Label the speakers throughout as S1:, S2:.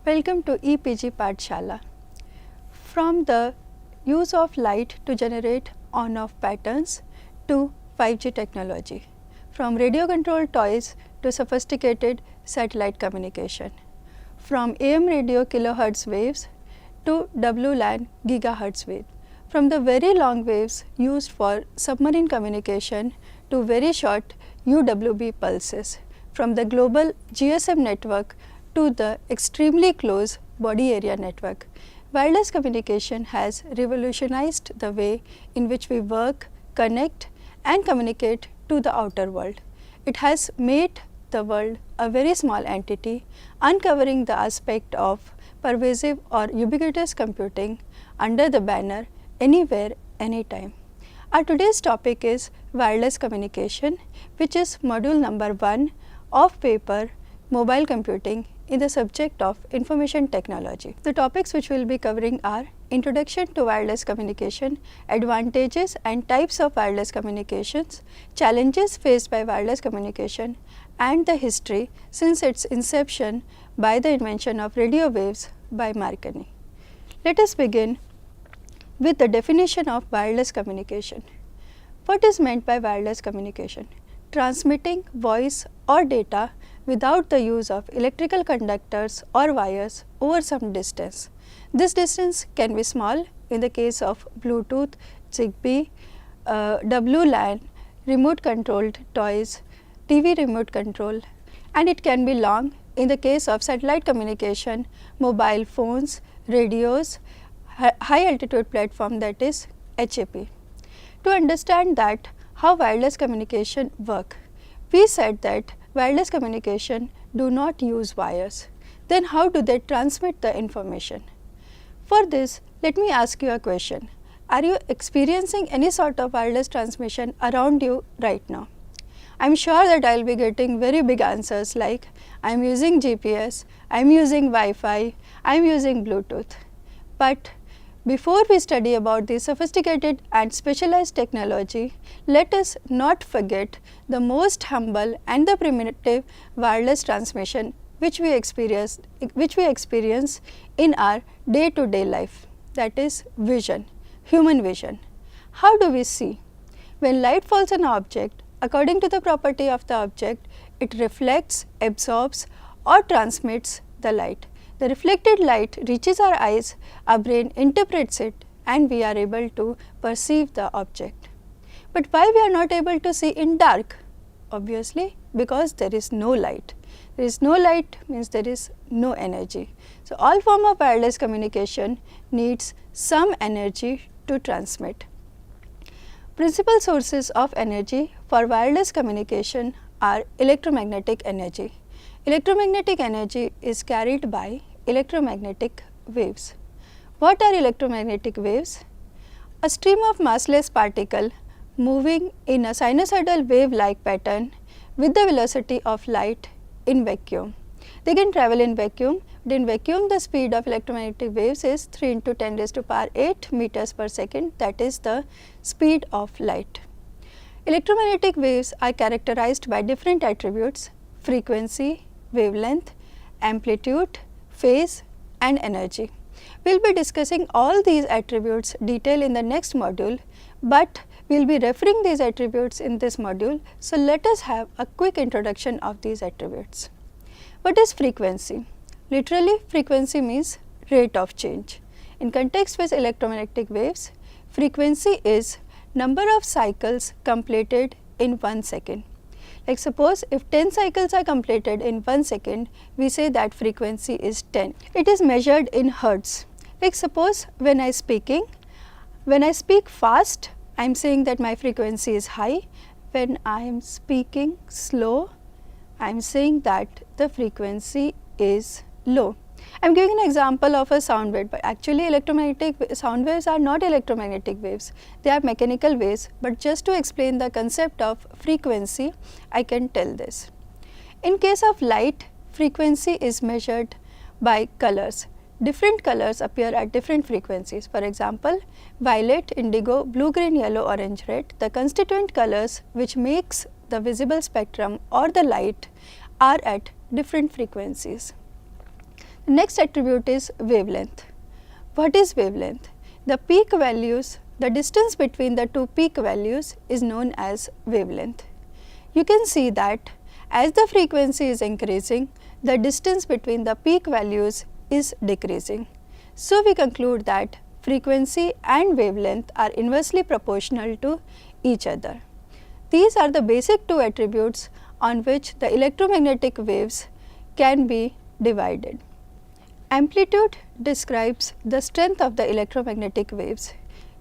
S1: Welcome to EPG Pathshala. From the use of light to generate on-off patterns to 5G technology, from radio controlled toys to sophisticated satellite communication, from AM radio kilohertz waves to WLAN gigahertz wave, from the very long waves used for submarine communication to very short UWB pulses, from the global GSM network to the extremely close body area network. Wireless communication has revolutionized the way in which we work, connect and communicate to the outer world. It has made the world a very small entity, uncovering the aspect of pervasive or ubiquitous computing under the banner anywhere, anytime. Our today's topic is wireless communication, which is module number 1 of paper Mobile Computing in the subject of information technology. The topics which we will be covering are introduction to wireless communication, advantages and types of wireless communications, challenges faced by wireless communication and the history since its inception by the invention of radio waves by Marconi. Let us begin with the definition of wireless communication. What is meant by wireless communication? Transmitting voice or data without the use of electrical conductors or wires over some distance. This distance can be small in the case of Bluetooth, Zigbee, WLAN, remote controlled toys, TV remote control, and it can be long in the case of satellite communication, mobile phones, radios, high altitude platform, that is HAP. To understand that how wireless communication work, we said that wireless communication do not use wires. Then how do they transmit the information? For this, let me ask you a question. Are you experiencing any sort of wireless transmission around you right now? I am sure that I will be getting very big answers like I am using GPS, I am using Wi-Fi, I am using Bluetooth. But before we study about the sophisticated and specialized technology, let us not forget the most humble and the primitive wireless transmission which we experience in our day-to-day life, that is vision, human vision. How do we see? When light falls on an object, according to the property of the object, it reflects, absorbs or transmits the light. The reflected light reaches our eyes, our brain interprets it and we are able to perceive the object. But why we are not able to see in dark? Obviously, because there is no light. There is no light means there is no energy. So, all form of wireless communication needs some energy to transmit. Principal sources of energy for wireless communication are electromagnetic energy. Electromagnetic energy is carried by electromagnetic waves. What are electromagnetic waves? A stream of massless particle moving in a sinusoidal wave-like pattern with the velocity of light in vacuum. They can travel in vacuum, but in vacuum the speed of electromagnetic waves is 3 into 10 raised to power 8 meters per second, that is the speed of light. Electromagnetic waves are characterized by different attributes: frequency, wavelength, amplitude, phase and energy. We will be discussing all these attributes detail in the next module, but we will be referring these attributes in this module. So, let us have a quick introduction of these attributes. What is frequency? Literally, frequency means rate of change. In context with electromagnetic waves, frequency is number of cycles completed in 1 second. Like suppose if 10 cycles are completed in 1 second, we say that frequency is 10. It is measured in hertz. Like suppose when I speak fast, I am saying that my frequency is high. When I am speaking slow, I am saying that the frequency is low. I am giving an example of a sound wave, but actually electromagnetic sound waves are not electromagnetic waves, they are mechanical waves, but just to explain the concept of frequency, I can tell this. In case of light, frequency is measured by colors. Different colors appear at different frequencies. For example, violet, indigo, blue, green, yellow, orange, red, the constituent colors which makes the visible spectrum or the light are at different frequencies. Next attribute is wavelength. What is wavelength? The peak values, the distance between the two peak values is known as wavelength. You can see that as the frequency is increasing, the distance between the peak values is decreasing. So, we conclude that frequency and wavelength are inversely proportional to each other. These are the basic two attributes on which the electromagnetic waves can be divided. Amplitude describes the strength of the electromagnetic waves.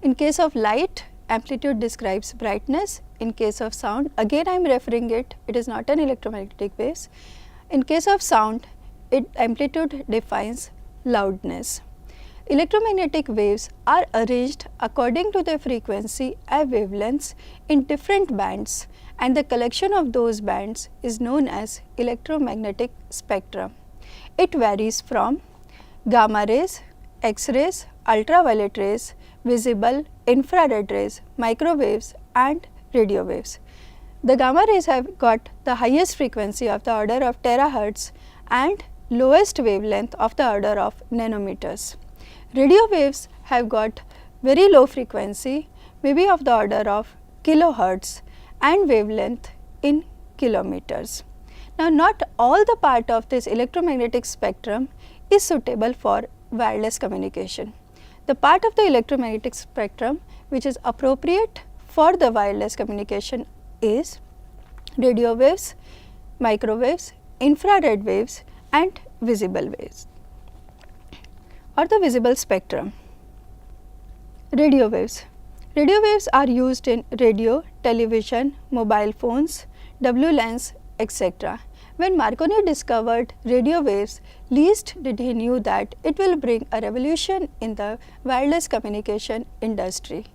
S1: In case of light, amplitude describes brightness. In case of sound, again I am referring it is not an electromagnetic waves. In case of sound, amplitude defines loudness. Electromagnetic waves are arranged according to their frequency and wavelengths in different bands, and the collection of those bands is known as electromagnetic spectrum. It varies from gamma rays, X-rays, ultraviolet rays, visible, infrared rays, microwaves and radio waves. The gamma rays have got the highest frequency of the order of terahertz and lowest wavelength of the order of nanometers. Radio waves have got very low frequency, maybe of the order of kilohertz and wavelength in kilometers. Now, not all the part of this electromagnetic spectrum is suitable for wireless communication. The part of the electromagnetic spectrum which is appropriate for the wireless communication is radio waves, microwaves, infrared waves and visible waves or the visible spectrum. Radio waves. Radio waves are used in radio, television, mobile phones, WLANs, etc. When Marconi discovered radio waves, least did he knew that it will bring a revolution in the wireless communication industry.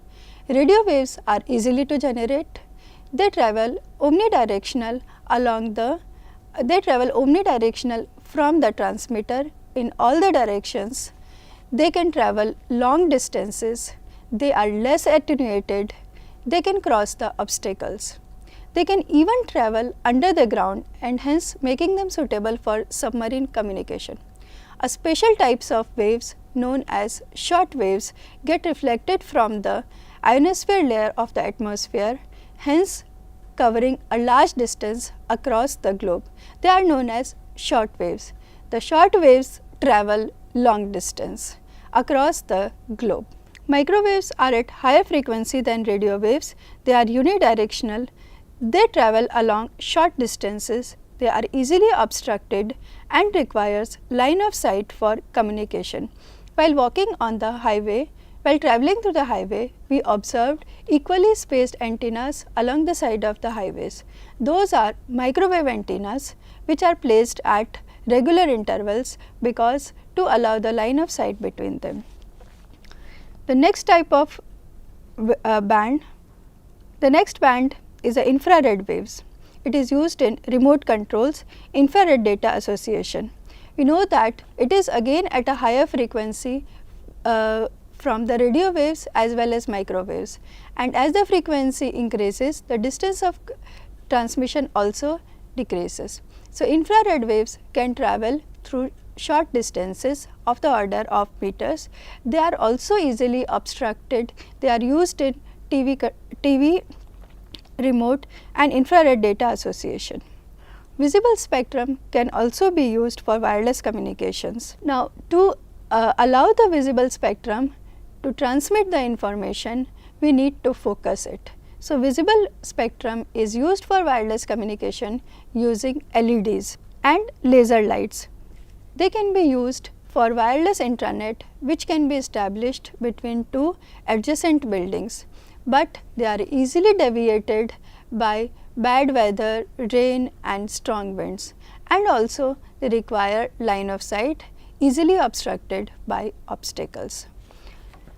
S1: Radio waves are easily to generate. They travel omnidirectional from the transmitter in all the directions. They can travel long distances. They are less attenuated. They can cross the obstacles. They can even travel under the ground and hence making them suitable for submarine communication. A special types of waves known as short waves get reflected from the ionosphere layer of the atmosphere, hence covering a large distance across the globe. They are known as short waves. The short waves travel long distance across the globe. Microwaves are at higher frequency than radio waves. They are unidirectional. They travel along short distances. They are easily obstructed and requires line of sight for communication. While walking on the highway, while traveling through the highway, we observed equally spaced antennas along the side of the highways. Those are microwave antennas which are placed at regular intervals because to allow the line of sight between them. The next type of band is the infrared waves. It is used in remote controls, infrared data association. We know that it is again at a higher frequency from the radio waves as well as microwaves, and as the frequency increases, the distance of transmission also decreases. So, infrared waves can travel through short distances of the order of meters. They are also easily obstructed. They are used in TV remote and infrared data association. Visible spectrum can also be used for wireless communications. Now, to allow the visible spectrum to transmit the information, we need to focus it. So, visible spectrum is used for wireless communication using LEDs and laser lights. They can be used for wireless intranet which can be established between two adjacent buildings, but they are easily deviated by bad weather, rain and strong winds, and also they require line of sight, easily obstructed by obstacles.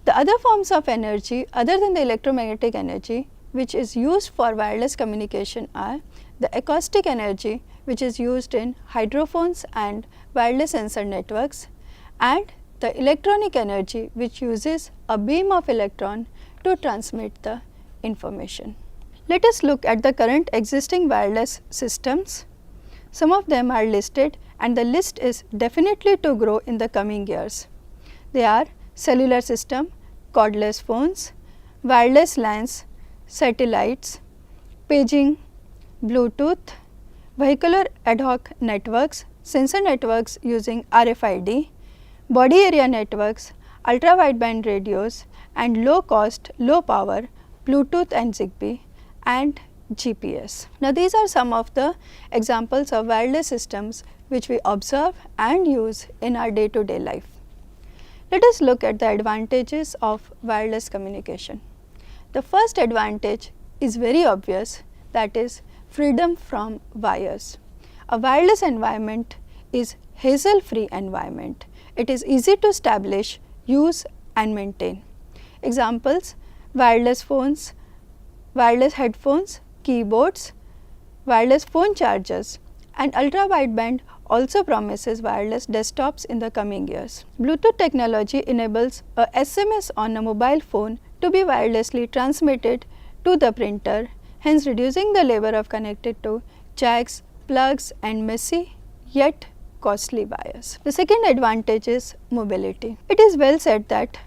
S1: The other forms of energy other than the electromagnetic energy which is used for wireless communication are the acoustic energy which is used in hydrophones and wireless sensor networks, and the electronic energy which uses a beam of electron to transmit the information. Let us look at the current existing wireless systems. Some of them are listed and the list is definitely to grow in the coming years. They are cellular system, cordless phones, wireless LANs, satellites, paging, Bluetooth, vehicular ad hoc networks, sensor networks using RFID, body area networks, ultra wideband radios, and low cost, low power Bluetooth and Zigbee, and GPS. Now, these are some of the examples of wireless systems which we observe and use in our day-to-day life. Let us look at the advantages of wireless communication. The first advantage is very obvious, that is freedom from wires. A wireless environment is hassle-free environment. It is easy to establish, use and maintain. Examples: wireless phones, wireless headphones, keyboards, wireless phone chargers, and ultra wideband also promises wireless desktops in the coming years. Bluetooth technology enables a SMS on a mobile phone to be wirelessly transmitted to the printer, hence reducing the labor of connected to jacks, plugs and messy yet costly wires. The second advantage is mobility. It is well said that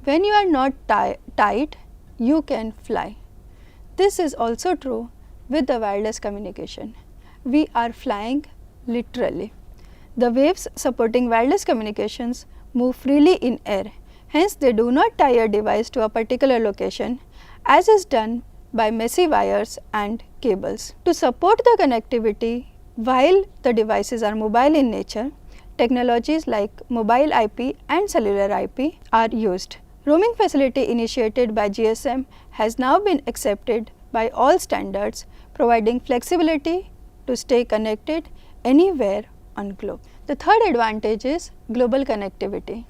S1: when you are not tied, you can fly. This is also true with the wireless communication. We are flying literally. The waves supporting wireless communications move freely in air, hence they do not tie a device to a particular location as is done by messy wires and cables. To support the connectivity while the devices are mobile in nature, technologies like mobile IP and cellular IP are used. Roaming facility initiated by GSM has now been accepted by all standards, providing flexibility to stay connected anywhere on globe. The third advantage is global connectivity.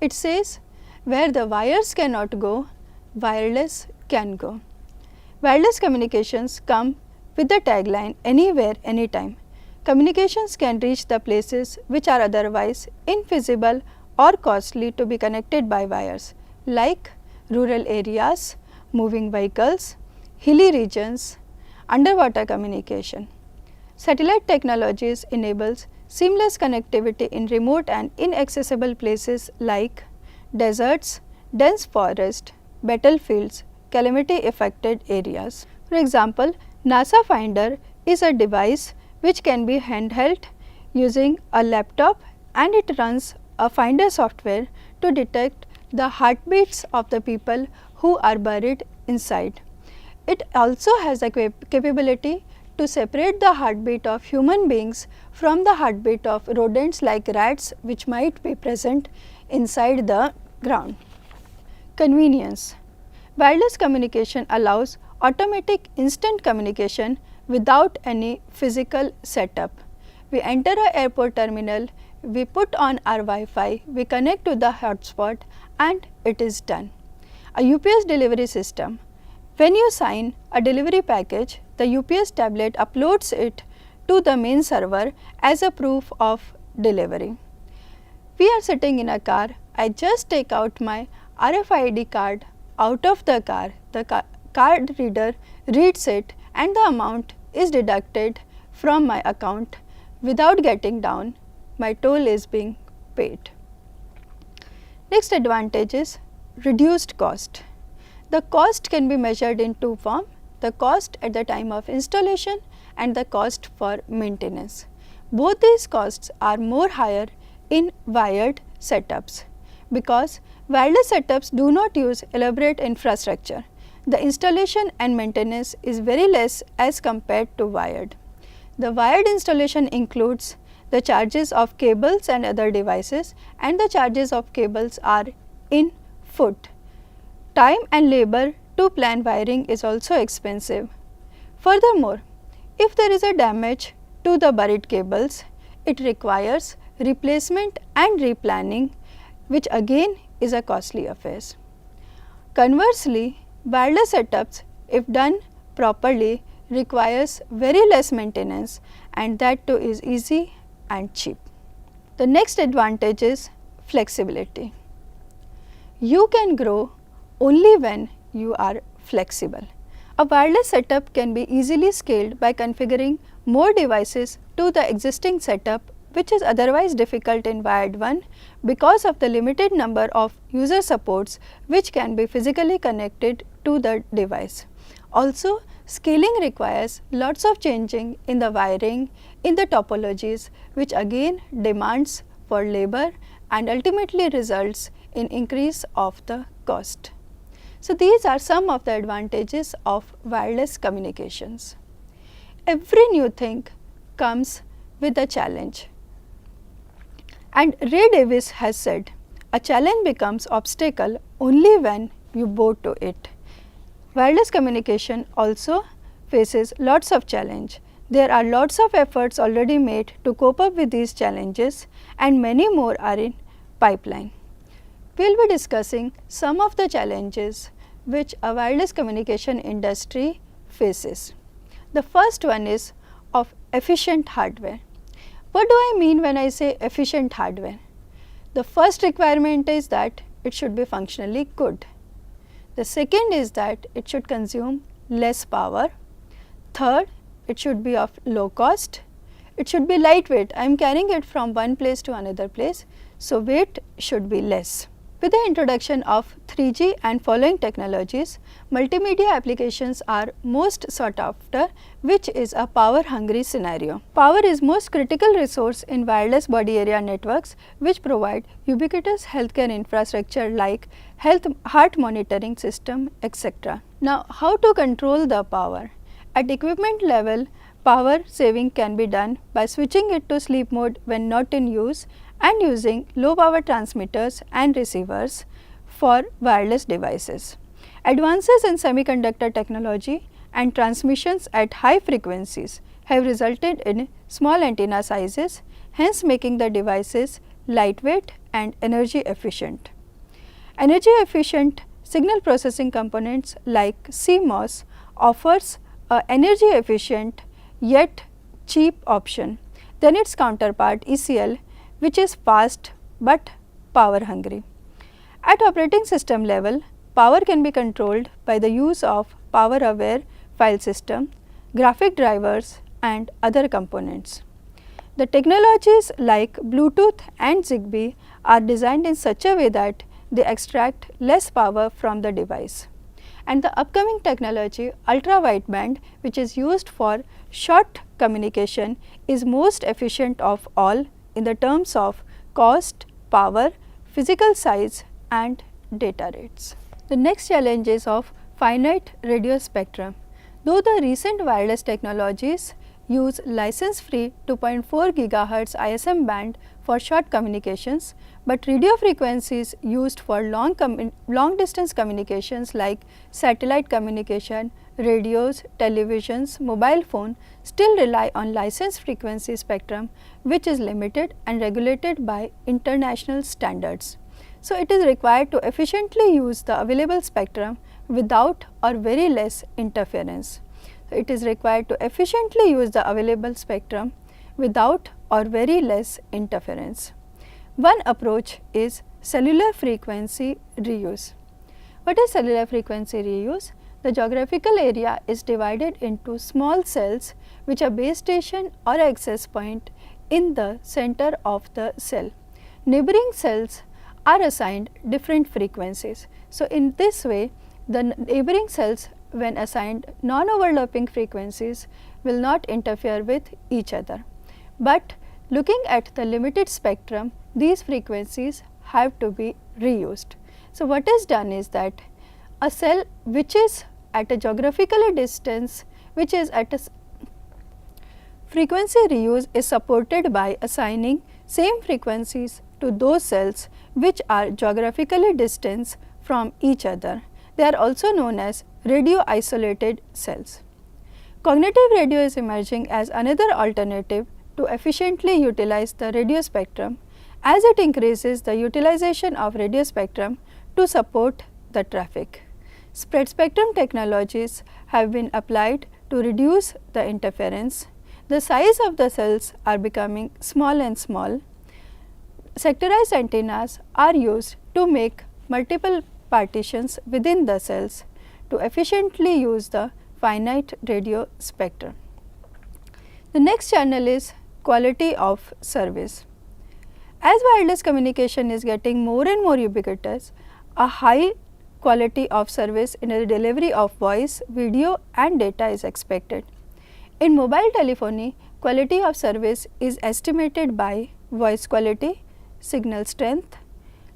S1: It says where the wires cannot go, wireless can go. Wireless communications come with the tagline anywhere, anytime. Communications can reach the places which are otherwise infeasible or costly to be connected by wires, like rural areas, moving vehicles, hilly regions, underwater communication. Satellite technologies enables seamless connectivity in remote and inaccessible places like deserts, dense forest, battlefields, calamity affected areas. For example, NASA Finder is a device which can be handheld using a laptop, and it runs a finder software to detect the heartbeats of the people who are buried inside. It also has the capability to separate the heartbeat of human beings from the heartbeat of rodents like rats, which might be present inside the ground. Convenience. Wireless communication allows automatic instant communication without any physical setup. We enter an airport terminal, we put on our Wi-Fi, we connect to the hotspot and it is done. A UPS delivery system. When you sign a delivery package, the UPS tablet uploads it to the main server as a proof of delivery. We are sitting in a car, I just take out my RFID card out of the car, card reader reads it and the amount is deducted from my account without getting down, my toll is being paid. Next advantage is reduced cost. The cost can be measured in two forms, the cost at the time of installation and the cost for maintenance. Both these costs are more higher in wired setups because wireless setups do not use elaborate infrastructure. The installation and maintenance is very less as compared to wired. The wired installation includes the charges of cables and other devices, and the charges of cables are in foot. Time and labor to plan wiring is also expensive. Furthermore, if there is a damage to the buried cables, it requires replacement and replanning, which again is a costly affair. Conversely, wireless setups, if done properly, requires very less maintenance, and that too is easy and cheap. The next advantage is flexibility. You can grow only when you are flexible. A wireless setup can be easily scaled by configuring more devices to the existing setup which is otherwise difficult in wired one because of the limited number of user supports which can be physically connected to the device. Also, scaling requires lots of changing in the wiring, in the topologies, which again demands for labor and ultimately results in increase of the cost. So, these are some of the advantages of wireless communications. Every new thing comes with a challenge, and Ray Davis has said, a challenge becomes obstacle only when you bow to it. Wireless communication also faces lots of challenge. There are lots of efforts already made to cope up with these challenges, and many more are in pipeline. We will be discussing some of the challenges which a wireless communication industry faces. The first one is of efficient hardware. What do I mean when I say efficient hardware? The first requirement is that it should be functionally good. The second is that it should consume less power. Third, it should be of low cost. It should be lightweight. I am carrying it from one place to another place, so weight should be less. With the introduction of 3G and following technologies, multimedia applications are most sought after, which is a power hungry scenario. Power is most critical resource in wireless body area networks, which provide ubiquitous healthcare infrastructure like heart monitoring system, etc. Now, how to control the power? At equipment level, power saving can be done by switching it to sleep mode when not in use and using low power transmitters and receivers for wireless devices. Advances in semiconductor technology and transmissions at high frequencies have resulted in small antenna sizes, hence making the devices lightweight and energy efficient. Energy efficient signal processing components like CMOS offers a energy efficient yet cheap option than its counterpart ECL, which is fast but power hungry. At operating system level, power can be controlled by the use of power aware file system, graphic drivers and other components. The technologies like Bluetooth and Zigbee are designed in such a way that they extract less power from the device. And the upcoming technology ultra wideband, which is used for short communication, is most efficient of all in the terms of cost, power, physical size and data rates. The next challenge is of finite radio spectrum. Though the recent wireless technologies use license free 2.4 GHz ISM band for short communications, but radio frequencies used for long distance communications like satellite communication, radios, televisions, mobile phone still rely on licensed frequency spectrum, which is limited and regulated by international standards. So, it is required to efficiently use the available spectrum without or very less interference. So, it is required to efficiently use the available spectrum without or very less interference. One approach is cellular frequency reuse. What is cellular frequency reuse? The geographical area is divided into small cells which are base station or access point in the center of the cell. Neighboring cells are assigned different frequencies. So, in this way the neighboring cells when assigned non-overlapping frequencies will not interfere with each other. But looking at the limited spectrum, these frequencies have to be reused. So, what is done is that a cell which is at a geographical distance, which is at a frequency reuse is supported by assigning same frequencies to those cells which are geographically distant from each other. They are also known as radio isolated cells. Cognitive radio is emerging as another alternative to efficiently utilize the radio spectrum, as it increases the utilization of radio spectrum to support the traffic. Spread spectrum technologies have been applied to reduce the interference. The size of the cells are becoming small and small. Sectorized antennas are used to make multiple partitions within the cells to efficiently use the finite radio spectrum. The next channel is quality of service. As wireless communication is getting more and more ubiquitous, a high quality of service in the delivery of voice, video and data is expected. In mobile telephony, quality of service is estimated by voice quality, signal strength,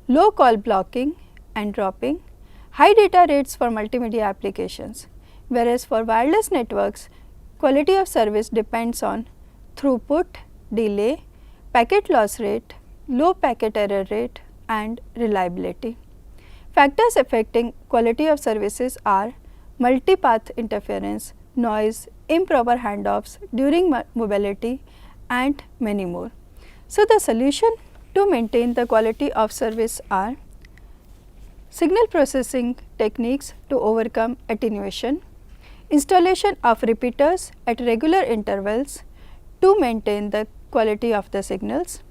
S1: low call blocking and dropping, high data rates for multimedia applications, whereas for wireless networks, quality of service depends on throughput, delay, packet loss rate, low packet error rate and reliability. Factors affecting quality of services are multipath interference, noise, improper handoffs during mobility and many more. So, the solution to maintain the quality of service are signal processing techniques to overcome attenuation, installation of repeaters at regular intervals to maintain the quality of the signals,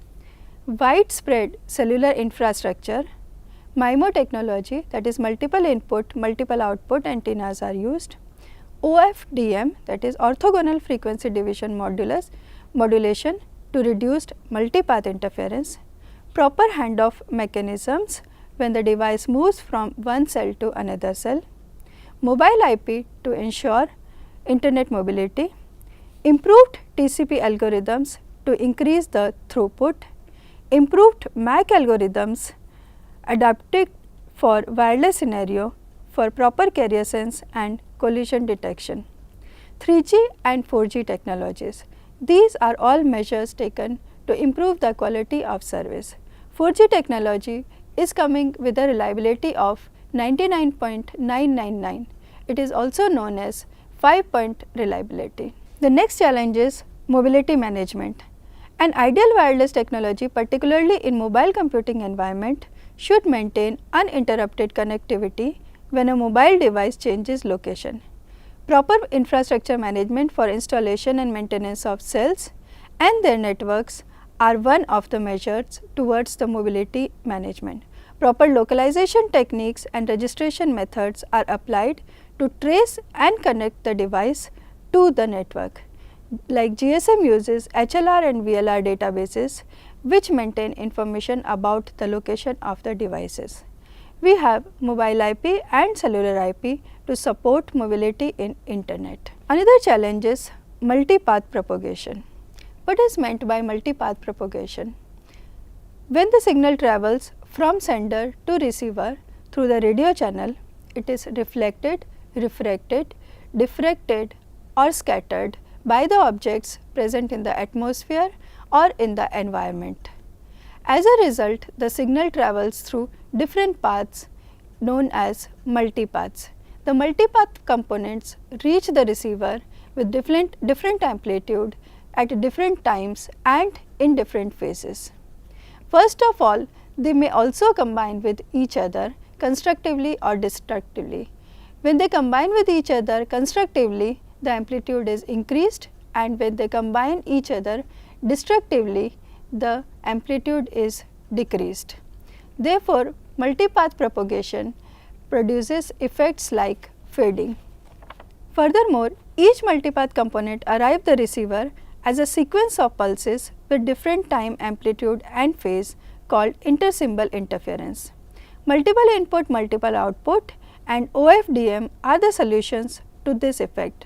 S1: widespread cellular infrastructure, MIMO technology, that is multiple input, multiple output antennas are used, OFDM, that is orthogonal frequency division modulation to reduce multipath interference, proper handoff mechanisms when the device moves from one cell to another cell, mobile IP to ensure internet mobility, improved TCP algorithms to increase the throughput, improved MAC algorithms adapted for wireless scenario for proper carrier sense and collision detection. 3G and 4G technologies. These are all measures taken to improve the quality of service. 4G technology is coming with a reliability of 99.999. It is also known as 5-point reliability. The next challenge is mobility management. An ideal wireless technology, particularly in mobile computing environment, should maintain uninterrupted connectivity when a mobile device changes location. Proper infrastructure management for installation and maintenance of cells and their networks are one of the measures towards the mobility management. Proper localization techniques and registration methods are applied to trace and connect the device to the network. Like GSM uses HLR and VLR databases which maintain information about the location of the devices. We have mobile IP and cellular IP to support mobility in internet. Another challenge is multipath propagation. What is meant by multipath propagation? When the signal travels from sender to receiver through the radio channel, it is reflected, refracted, diffracted or scattered by the objects present in the atmosphere or in the environment. As a result, the signal travels through different paths known as multipaths. The multipath components reach the receiver with different amplitude at different times and in different phases. First of all, they may also combine with each other constructively or destructively. When they combine with each other constructively, the amplitude is increased, and when they combine each other destructively, the amplitude is decreased. Therefore, multipath propagation produces effects like fading. Furthermore, each multipath component arrives the receiver as a sequence of pulses with different time, amplitude and phase called intersymbol interference. Multiple input, multiple output and OFDM are the solutions to this effect.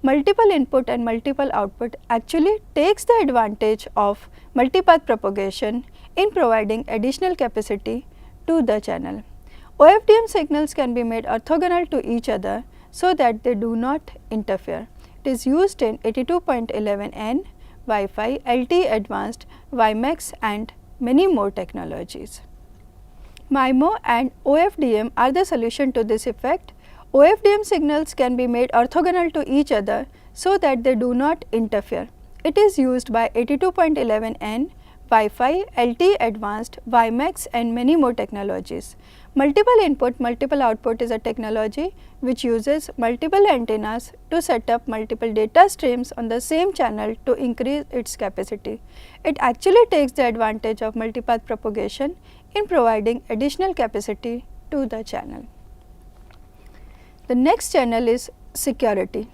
S1: Multiple input and multiple output actually takes the advantage of multipath propagation in providing additional capacity to the channel. OFDM signals can be made orthogonal to each other so that they do not interfere. It is used in 82.11n, Wi-Fi, LTE Advanced, WiMAX and many more technologies. MIMO and OFDM are the solution to this effect. OFDM signals can be made orthogonal to each other so that they do not interfere. It is used by 82.11n, Wi-Fi, LTE Advanced, WiMAX and many more technologies. Multiple input, multiple output is a technology which uses multiple antennas to set up multiple data streams on the same channel to increase its capacity. It actually takes the advantage of multipath propagation in providing additional capacity to the channel. The next channel is security.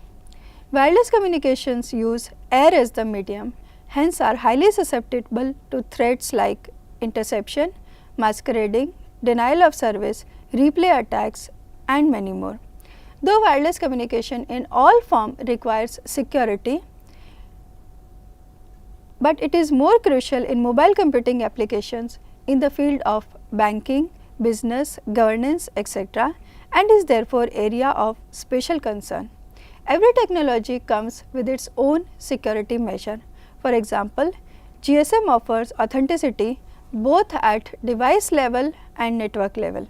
S1: Wireless communications use air as the medium. hence are highly susceptible to threats like interception, masquerading, denial of service, replay attacks and many more. Though wireless communication in all form requires security, but it is more crucial in mobile computing applications in the field of banking, business, governance, etc., and is therefore area of special concern. Every technology comes with its own security measure. For example, GSM offers authenticity both at device level and network level.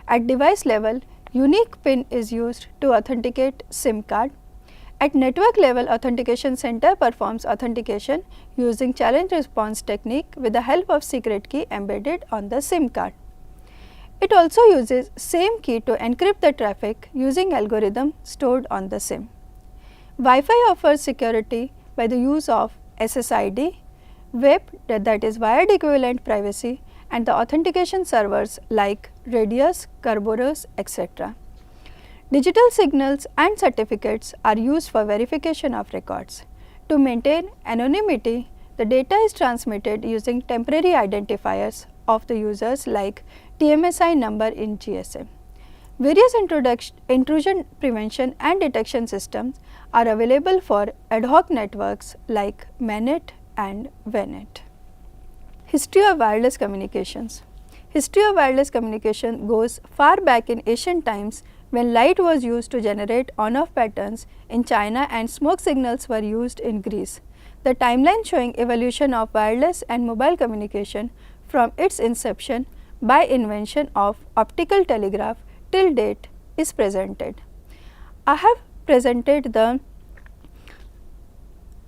S1: At device level, unique PIN is used to authenticate SIM card. At network level, authentication center performs authentication using challenge response technique with the help of secret key embedded on the SIM card. It also uses same key to encrypt the traffic using algorithm stored on the SIM. Wi-Fi offers security by the use of SSID, WEP, that is wired equivalent privacy, and the authentication servers like Radius, Kerberos, etc. Digital signals and certificates are used for verification of records. To maintain anonymity, the data is transmitted using temporary identifiers of the users like TMSI number in GSM. Various intrusion prevention and detection systems are available for ad hoc networks like MANET and VANET. History of wireless communications. History of wireless communication goes far back in ancient times when light was used to generate on-off patterns in China and smoke signals were used in Greece. The timeline showing evolution of wireless and mobile communication from its inception by invention of optical telegraph till date is presented. I have presented the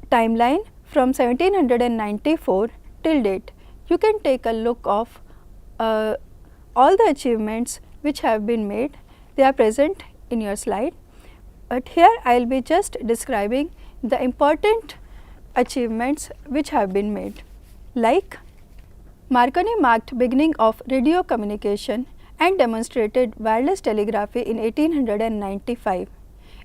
S1: timeline from 1794 till date. You can take a look of all the achievements which have been made. They are present in your slide, but here I will be just describing the important achievements which have been made. Like Marconi marked beginning of radio communication and demonstrated wireless telegraphy in 1895.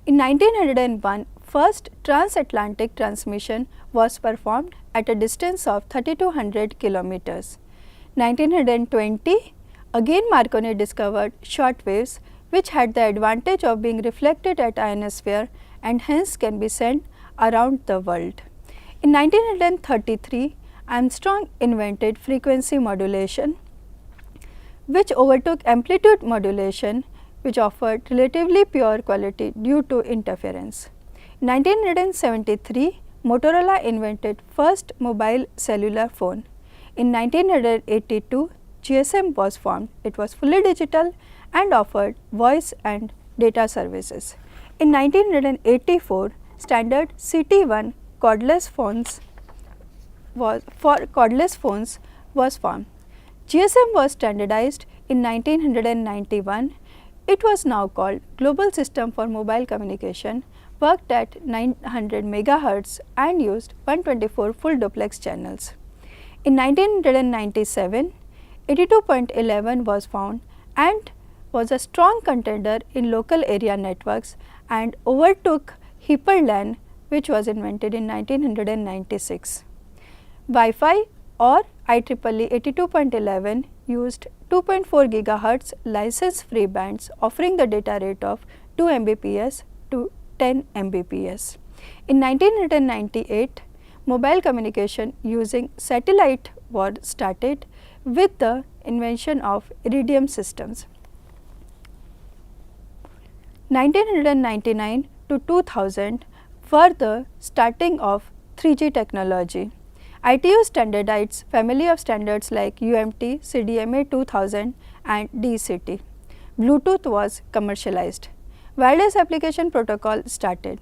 S1: In 1901, first transatlantic transmission was performed at a distance of 3200 kilometers. 1920, again Marconi discovered short waves which had the advantage of being reflected at ionosphere and hence can be sent around the world. In 1933, Armstrong invented frequency modulation, which overtook amplitude modulation, which offered relatively pure quality due to interference. In 1973, Motorola invented first mobile cellular phone. In 1982, GSM was formed. It was fully digital and offered voice and data services. In 1984, standard CT1 cordless phones was formed. GSM was standardized in 1991. It was now called Global System for Mobile Communication, worked at 900 MHz and used 124 full duplex channels. In 1997, 82.11 was found and was a strong contender in local area networks and overtook HyperLAN, which was invented in 1996. Wi-Fi or IEEE 82.11 used 2.4 GHz license free bands offering the data rate of 2 Mbps to 10 Mbps. In 1998, mobile communication using satellite was started with the invention of iridium systems. 1999 to 2000 were the starting of 3G technology. ITU standardized family of standards like UMT, CDMA 2000 and DCT. Bluetooth was commercialized. Wireless application protocol started.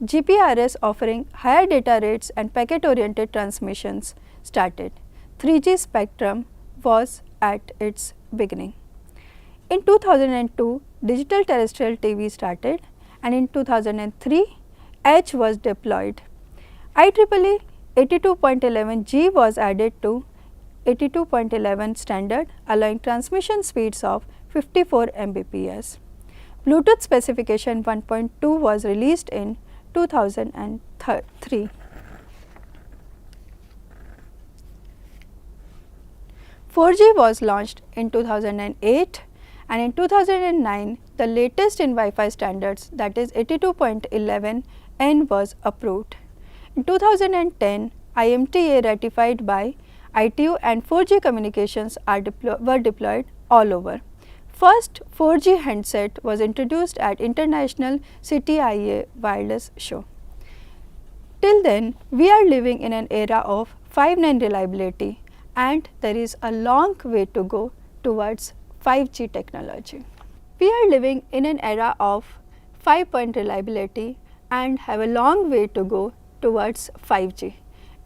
S1: GPRS offering higher data rates and packet oriented transmissions started. 3G spectrum was at its beginning. In 2002, digital terrestrial TV started, and in 2003, H was deployed. IEEE 82.11g was added to 82.11 standard, allowing transmission speeds of 54 Mbps. Bluetooth specification 1.2 was released in 2003. 4G was launched in 2008, and in 2009 the latest in Wi-Fi standards, that is 82.11n, was approved. In 2010 IMTA ratified by ITU and 4G communications were deployed all over. First 4G handset was introduced at International CTIA Wireless Show. Till then, we are living in an era of 5-9 reliability, and there is a long way to go towards 5G technology. We are living in an era of 5-point reliability and have a long way to go towards 5G.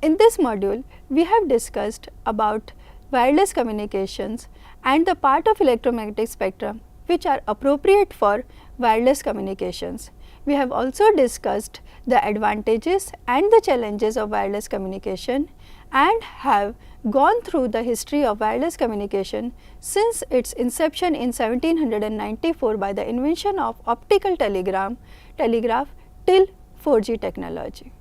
S1: In this module, we have discussed about wireless communications and the part of electromagnetic spectrum which are appropriate for wireless communications. We have also discussed the advantages and the challenges of wireless communication and have gone through the history of wireless communication since its inception in 1794 by the invention of optical telegraph till 4G technology.